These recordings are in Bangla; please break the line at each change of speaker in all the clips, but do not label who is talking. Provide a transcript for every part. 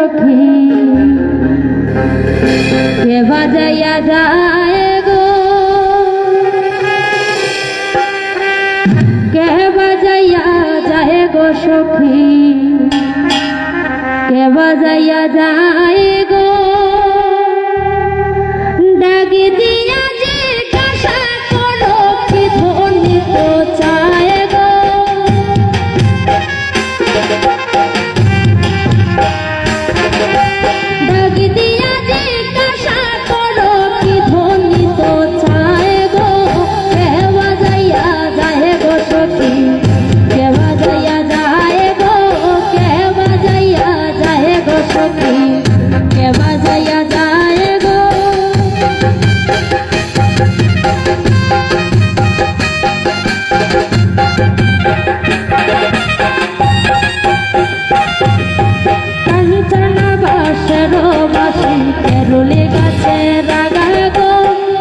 সখী কে বাজাইয়া যায় গো, কে বাজাইয়া যায় গো সখী, কে বাজাইয়া যায় গো, ডাকি দিয়া যে কাশা করো কি ধনি তো চায় গো, ডাকি দিয়া যে কাশা করো কি ধনি তো চায় গো, কে বাজাইয়া যায় গো সখী, কে বাজাইয়া যায় গো, কে বাজাইয়া যায় গো সখী, কে বাজাইয়া যায় গো। কাঞ্চনা বাসের বাসি কেরুলি গাছে রাগা গো,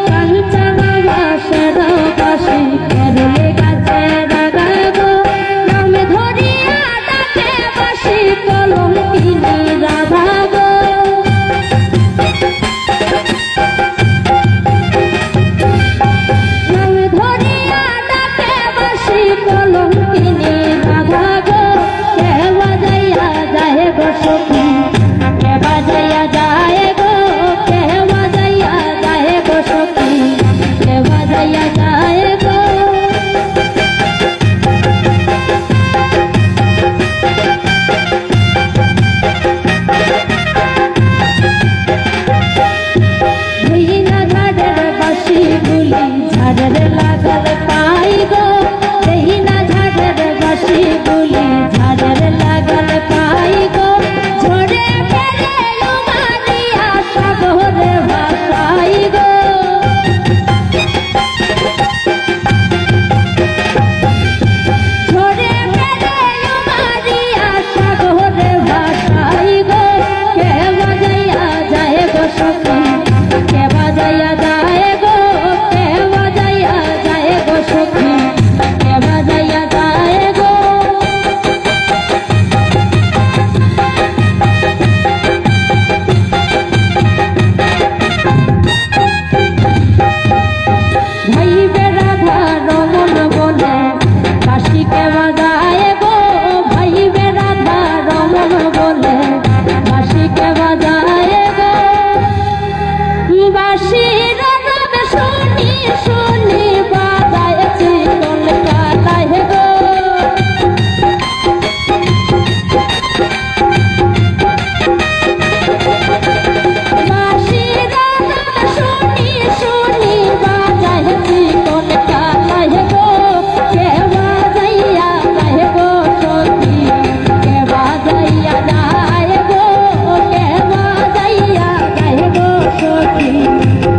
কাঞ্চনা বাসের বাসি কেরুলি গাছে রাগা গো, নামে ধরিয়া ডাকে বাসি কলঙ্কিনী রাধা গো, নামে ধরিয়া ডাকে বাসি কলঙ্কিনী রাধা গো, কে বাজাইয়া যায় গো সখী, কে বাজাইয়া যায় গো, কে বাজাইয়া যায় গো সখী, কে বাজাইয়া যায় গো। ভুইনা ঝাড়ের বাঁশি গুলি ঝাড়ের লাগাল পাই গো, ভুইনা ঝাড়ের বাঁশি গুলি ঝাড়ের লাগাল পাই গো, ঝরে ফেলে লুমানিয়া সাগরে ভাসাই গো, ঝরে ফেলে লুমানিয়া সাগরে ভাসাই গো, কে বাজাইয়া যায় গো সখী, কে বাজাইয়া যায় গো, কে বাজাইয়া যায় গো সখী, কে বাজাইয়া যায় গো। ভাই বেড়াধা রমন বলে কাশি কে বাজায় গো, ভাই বেড়াধা রমন বলে কাশি কে বাজায় গো, বাঁশির নাম শুনি শুনি বাজাইছি কলকাতায় গো, বাঁশির নাম শুনি শুনি বাজাইছি কলকাতায় গো, কে বাজাইয়া যায় গো সখী, কে বাজাইয়া যায় গো, কে বাজাইয়া যায় গো সখী,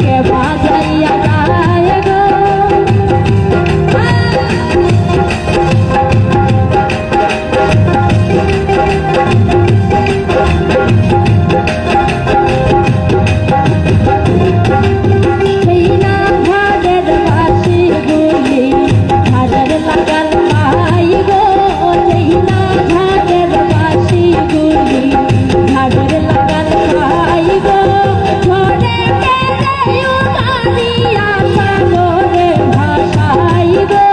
কে বাজাইয়া যায় গো। সেই না ঝাড়ের বাঁশি গুলি ঝাড়ের লাগাল পাই গো, সেই না ঝাড়ের বাঁশি গুলি ঝাড়ের লাগাল পাই গো, ঝরে ফেলে উমানিয়া সাগরে ভাসাই গো,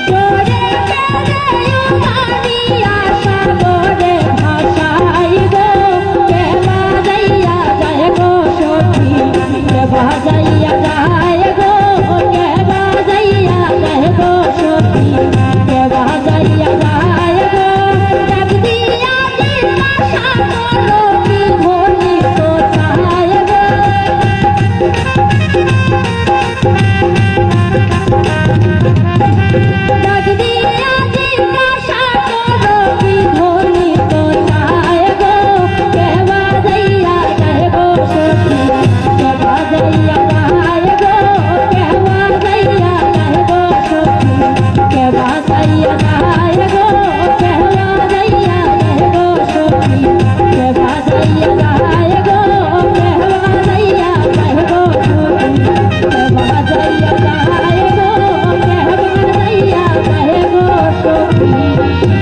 ঝরে ফেলে উমানিয়া সাগরে ভাসাই গো, কে বাজাইয়া যায় গো সখী, কে বাজাইয়া যায় গো, কে বাজাইয়া যায় গো সখী, কে বাজাইয়া যায় গো, ডাক দিয়া জিজ্ঞাসা করো কি ধনি তো চায় গো, ডাক দিয়া জিজ্ঞাসা করো কি ধনি তো চায় গো, কে বাজাইয়া যায় গো সখী, কে বাজাইয়া যায় গো, সখী